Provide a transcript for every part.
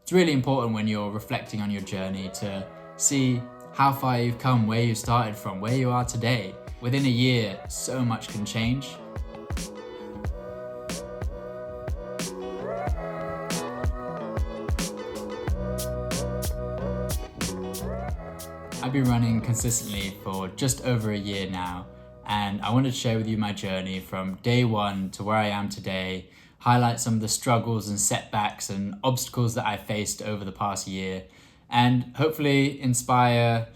It's really important when you're reflecting on your journey to see how far you've come, where you started from, where you are today. Within a year, so much can change. I've been running consistently for just over a year now, and I wanted to share with you my journey from day one to where I am today, highlight some of the struggles and setbacks and obstacles that I faced over the past year, and hopefully inspire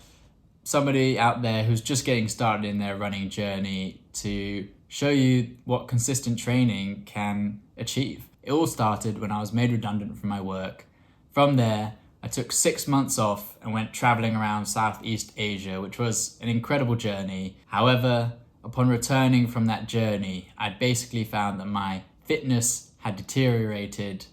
somebody out there who's just getting started in their running journey to show you what consistent training can achieve. It all started when I was made redundant from my work. From there, I took 6 months off and went traveling around Southeast Asia, which was an incredible journey. However, upon returning from that journey, I'd basically found that my fitness had deteriorated,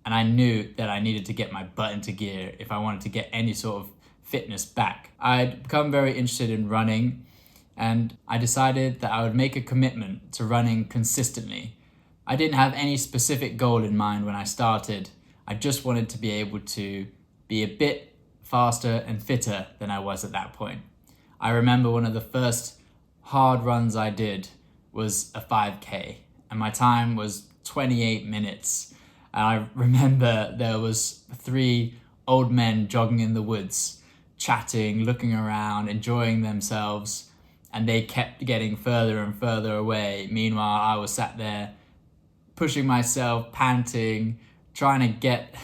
and I knew that I needed to get my butt into gear if I wanted to get any sort of fitness back. I'd become very interested in running, and I decided that I would make a commitment to running consistently. I didn't have any specific goal in mind when I started. I just wanted to be able to be a bit faster and fitter than I was at that point. I remember one of the first hard runs I did was a 5K, and my time was 28 minutes. And I remember there was 3 old men jogging in the woods, chatting, looking around, enjoying themselves, and they kept getting further and further away. Meanwhile, I was sat there pushing myself, panting, trying to get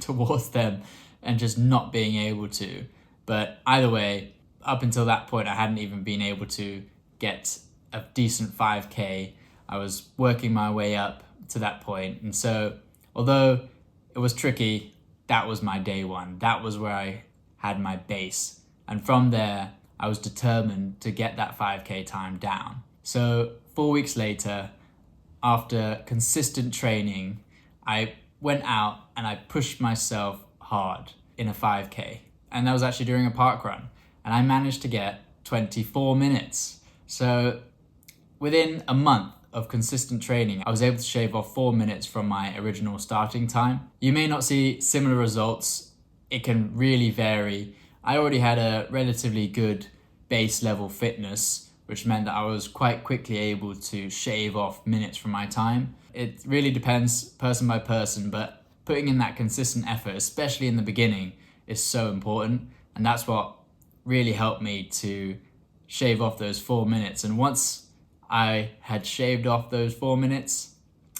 towards them and just not being able to. But either way, up until that point, I hadn't even been able to get a decent 5K. I was working my way up to that point. And so, although it was tricky, that was my day one. That was where I had my base. And from there, I was determined to get that 5K time down. So 4 weeks later, after consistent training, I went out and I pushed myself hard in a 5K. And that was actually during a park run. And I managed to get 24 minutes. So within a month of consistent training, I was able to shave off 4 minutes from my original starting time. You may not see similar results. It can really vary. I already had a relatively good base level fitness, which meant that I was quite quickly able to shave off minutes from my time. It really depends person by person, but putting in that consistent effort, especially in the beginning, is so important. And that's what really helped me to shave off those 4 minutes. And once I had shaved off those 4 minutes,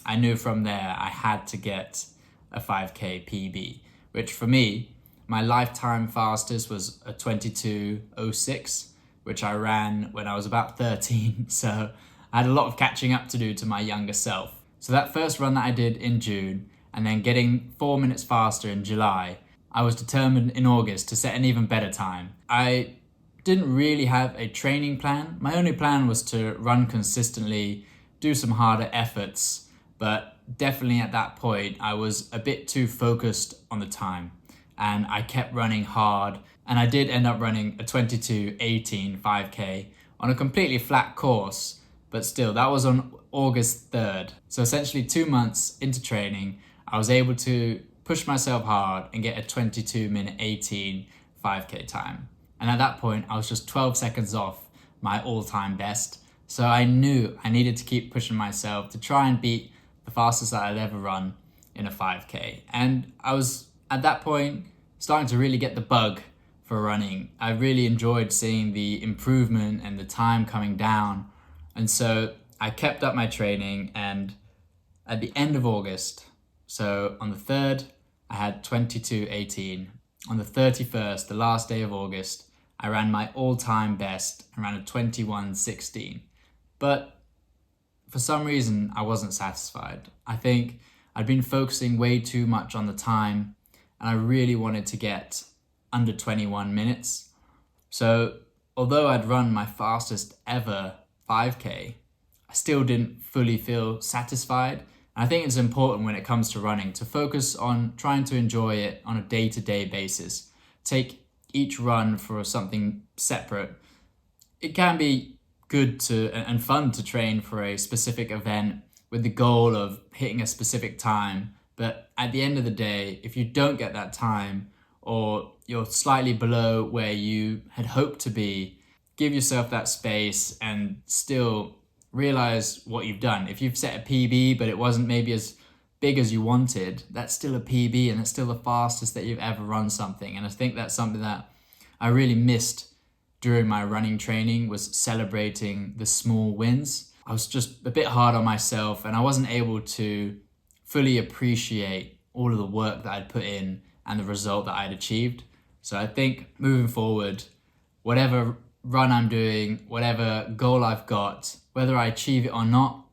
I knew from there I had to get a 5K PB, which for me, my lifetime fastest was a 22:06, which I ran when I was about 13. So I had a lot of catching up to do to my younger self. So that first run that I did in June, and then getting 4 minutes faster in July, I was determined in August to set an even better time. I didn't really have a training plan. My only plan was to run consistently, do some harder efforts, but definitely at that point, I was a bit too focused on the time, and I kept running hard, and I did end up running a 22:18 5K on a completely flat course, but still, that was on August 3rd. So essentially 2 months into training, I was able to push myself hard and get a 22:18 5K time. And at that point, I was just 12 seconds off my all-time best. So I knew I needed to keep pushing myself to try and beat the fastest that I'd ever run in a 5K. And I was, at that point, starting to really get the bug for running. I really enjoyed seeing the improvement and the time coming down. And so I kept up my training, and at the end of August, so on the 3rd, I had 22:18. On the 31st, the last day of August, I ran my all-time best and ran a 21:16. But for some reason, I wasn't satisfied. I think I'd been focusing way too much on the time, and I really wanted to get under 21 minutes. So although I'd run my fastest ever 5K, I still didn't fully feel satisfied. And I think it's important when it comes to running to focus on trying to enjoy it on a day-to-day basis. Take each run for something separate. It can be good to and fun to train for a specific event with the goal of hitting a specific time, But at the end of the day, if you don't get that time, or you're slightly below where you had hoped to be, give yourself that space and still realize what you've done. If you've set a PB, but it wasn't maybe as big as you wanted, that's still a PB and it's still the fastest that you've ever run something. And I think that's something that I really missed during my running training, was celebrating the small wins. I was just a bit hard on myself and I wasn't able to fully appreciate all of the work that I'd put in and the result that I'd achieved. So I think moving forward, whatever run I'm doing, whatever goal I've got, whether I achieve it or not,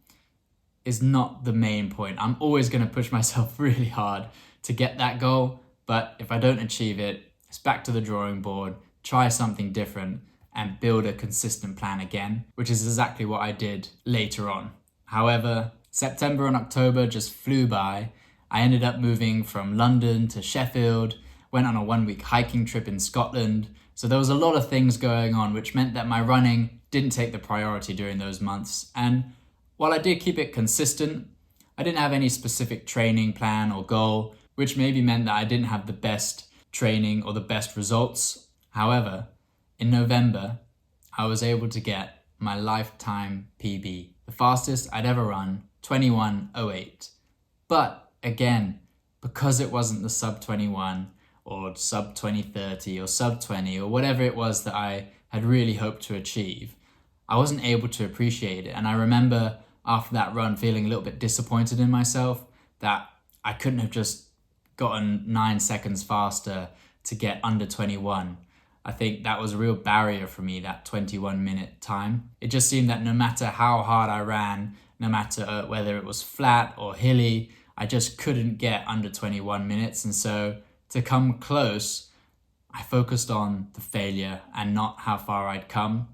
is not the main point. I'm always going to push myself really hard to get that goal, but if I don't achieve it, it's back to the drawing board, try something different and build a consistent plan again, which is exactly what I did later on. However, September and October just flew by. I ended up moving from London to Sheffield, went on a 1-week hiking trip in Scotland. So there was a lot of things going on, which meant that my running didn't take the priority during those months. And while I did keep it consistent, I didn't have any specific training plan or goal, which maybe meant that I didn't have the best training or the best results. However, in November, I was able to get my lifetime PB, the fastest I'd ever run, 21:08. But again, because it wasn't the sub 21 or sub 20:30 or sub 20 or whatever it was that I had really hoped to achieve, I wasn't able to appreciate it. And I remember after that run feeling a little bit disappointed in myself that I couldn't have just gotten 9 seconds faster to get under 21. I think that was a real barrier for me, that 21-minute time. It just seemed that no matter how hard I ran, no matter whether it was flat or hilly, I just couldn't get under 21 minutes. And so to come close, I focused on the failure and not how far I'd come.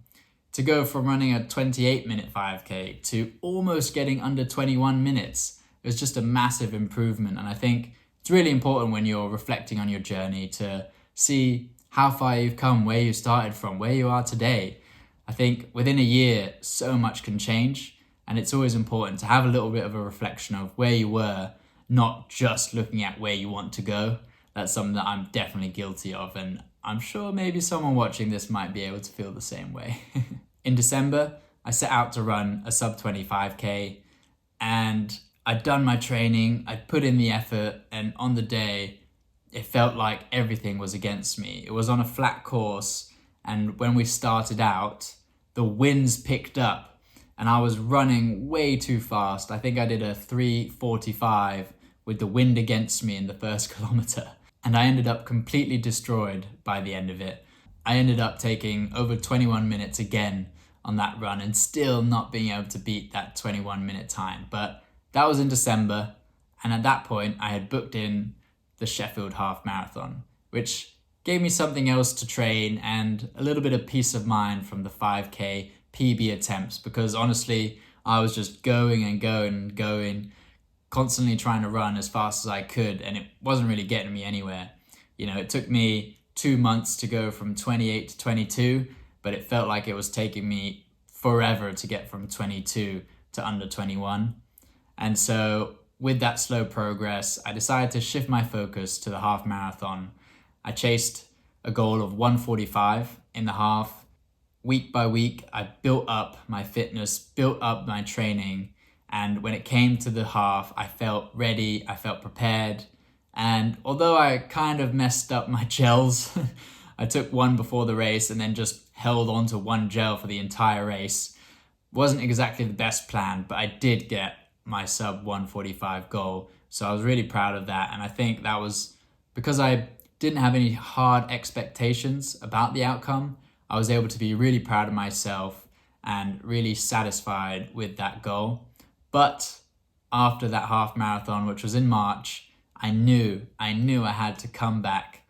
To go from running a 28-minute 5K to almost getting under 21 minutes, it was just a massive improvement. And I think it's really important when you're reflecting on your journey to see how far you've come, where you started from, where you are today. I think within a year, so much can change. And it's always important to have a little bit of a reflection of where you were, not just looking at where you want to go. That's something that I'm definitely guilty of. And I'm sure maybe someone watching this might be able to feel the same way. In December, I set out to run a sub 25K and I'd done my training, I'd put in the effort, and on the day, it felt like everything was against me. It was on a flat course, and when we started out, the winds picked up and I was running way too fast. I think I did a 3:45 with the wind against me in the first kilometer. And I ended up completely destroyed by the end of it. I ended up taking over 21 minutes again on that run and still not being able to beat that 21-minute time. But that was in December. And at that point, I had booked in the Sheffield Half Marathon, which gave me something else to train and a little bit of peace of mind from the 5K PB attempts. Because honestly, I was just going and going and going, constantly trying to run as fast as I could, and it wasn't really getting me anywhere. You know, it took me 2 months to go from 28 to 22, but it felt like it was taking me forever to get from 22 to under 21. And so with that slow progress, I decided to shift my focus to the half marathon. I chased a goal of 1:45 in the half. Week by week, I built up my fitness, built up my training, and when it came to the half, I felt ready, I felt prepared. And although I kind of messed up my gels, I took one before the race and then just held on to one gel for the entire race. Wasn't exactly the best plan, but I did get my sub 1:45 goal. So I was really proud of that. And I think that was because I didn't have any hard expectations about the outcome. I was able to be really proud of myself and really satisfied with that goal. But after that half marathon, which was in March, I knew I had to come back,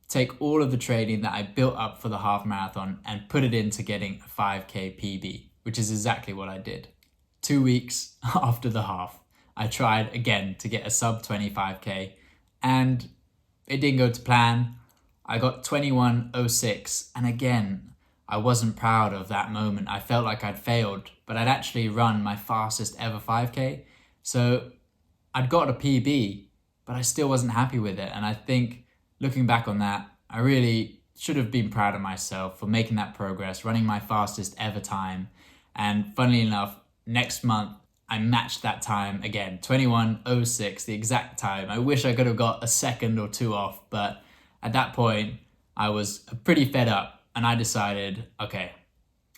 take all of the training that I built up for the half marathon and put it into getting a 5K PB, which is exactly what I did. 2 weeks after the half, I tried again to get a sub 25K and it didn't go to plan. I got 21:06, and again, I wasn't proud of that moment. I felt like I'd failed, but I'd actually run my fastest ever 5K. So I'd got a PB, but I still wasn't happy with it. And I think looking back on that, I really should have been proud of myself for making that progress, running my fastest ever time. And funnily enough, next month, I matched that time again, 21:06, the exact time. I wish I could have got a second or two off, but at that point, I was pretty fed up and I decided, okay,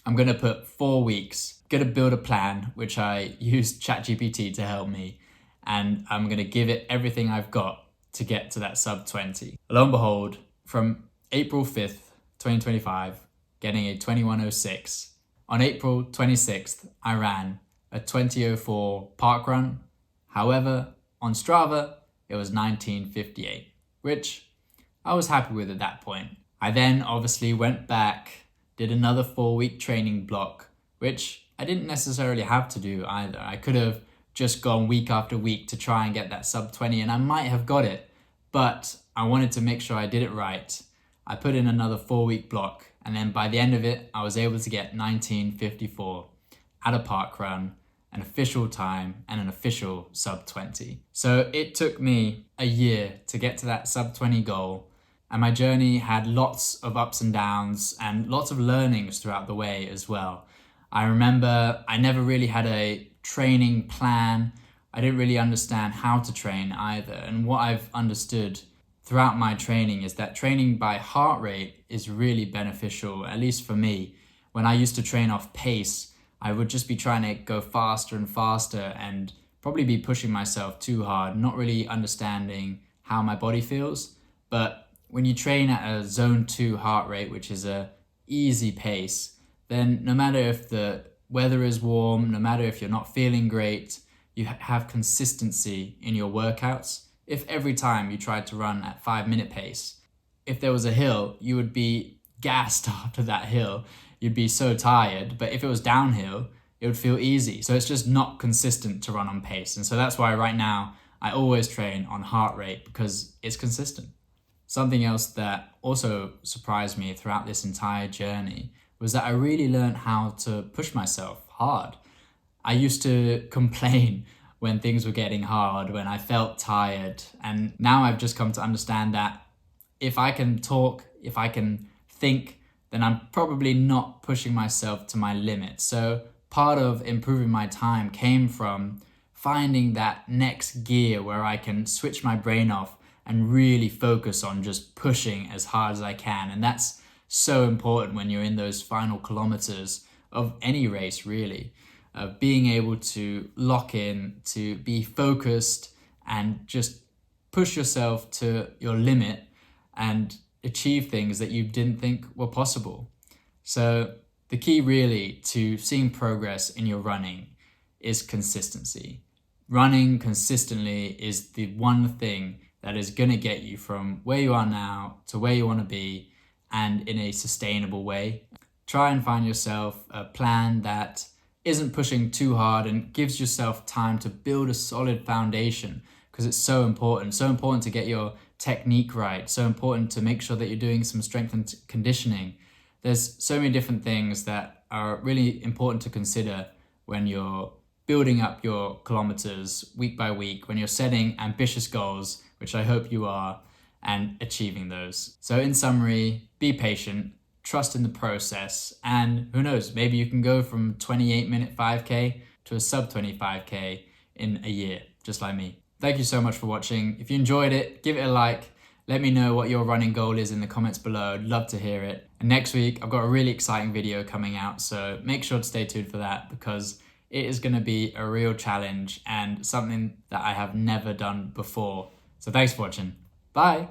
I'm gonna put 4 weeks, gonna build a plan, which I used ChatGPT to help me, and I'm gonna give it everything I've got to get to that sub 20. Lo and behold, from April 5th, 2025, getting a 21:06. On April 26th, I ran a 20:04 park run. However, on Strava, it was 19:58, which I was happy with at that point. I then obviously went back, did another 4-week training block, which I didn't necessarily have to do either. I could have just gone week after week to try and get that sub 20, and I might have got it, but I wanted to make sure I did it right. I put in another 4-week block, and then by the end of it, I was able to get 19:54 at a park run, an official time, and an official sub 20. So it took me a year to get to that sub 20 goal, and my journey had lots of ups and downs and lots of learnings throughout the way as well. I remember I never really had a training plan. I didn't really understand how to train either. And what I've understood throughout my training is that training by heart rate is really beneficial, at least for me. When I used to train off pace, I would just be trying to go faster and faster and probably be pushing myself too hard, not really understanding how my body feels. But when you train at a zone 2 heart rate, which is a easy pace, then no matter if the weather is warm, no matter if you're not feeling great, you have consistency in your workouts. If every time you tried to run at 5-minute pace, if there was a hill, you would be gassed after that hill. You'd be so tired, but if it was downhill, it would feel easy. So it's just not consistent to run on pace. And so that's why right now I always train on heart rate, because it's consistent. Something else that also surprised me throughout this entire journey was that I really learned how to push myself hard. I used to complain when things were getting hard, when I felt tired. And now I've just come to understand that if I can talk, if I can think, then I'm probably not pushing myself to my limit. So part of improving my time came from finding that next gear where I can switch my brain off and really focus on just pushing as hard as I can. And that's so important when you're in those final kilometers of any race, really. Being able to lock in, to be focused and just push yourself to your limit and achieve things that you didn't think were possible. So the key really to seeing progress in your running is consistency. Running consistently is the one thing that is going to get you from where you are now to where you want to be, and in a sustainable way. Try and find yourself a plan that isn't pushing too hard and gives yourself time to build a solid foundation, because it's so important to get your technique right, so important to make sure that you're doing some strength and conditioning. There's so many different things that are really important to consider when you're building up your kilometers week by week, when you're setting ambitious goals, which I hope you are, and achieving those. So in summary, be patient, trust in the process, and who knows, maybe you can go from 28-minute 5K to a sub 25K in a year, just like me. Thank you so much for watching. If you enjoyed it, give it a like. Let me know what your running goal is in the comments below. I'd love to hear it. And next week, I've got a really exciting video coming out, so make sure to stay tuned for that, because it is going to be a real challenge and something that I have never done before. So thanks for watching. Bye.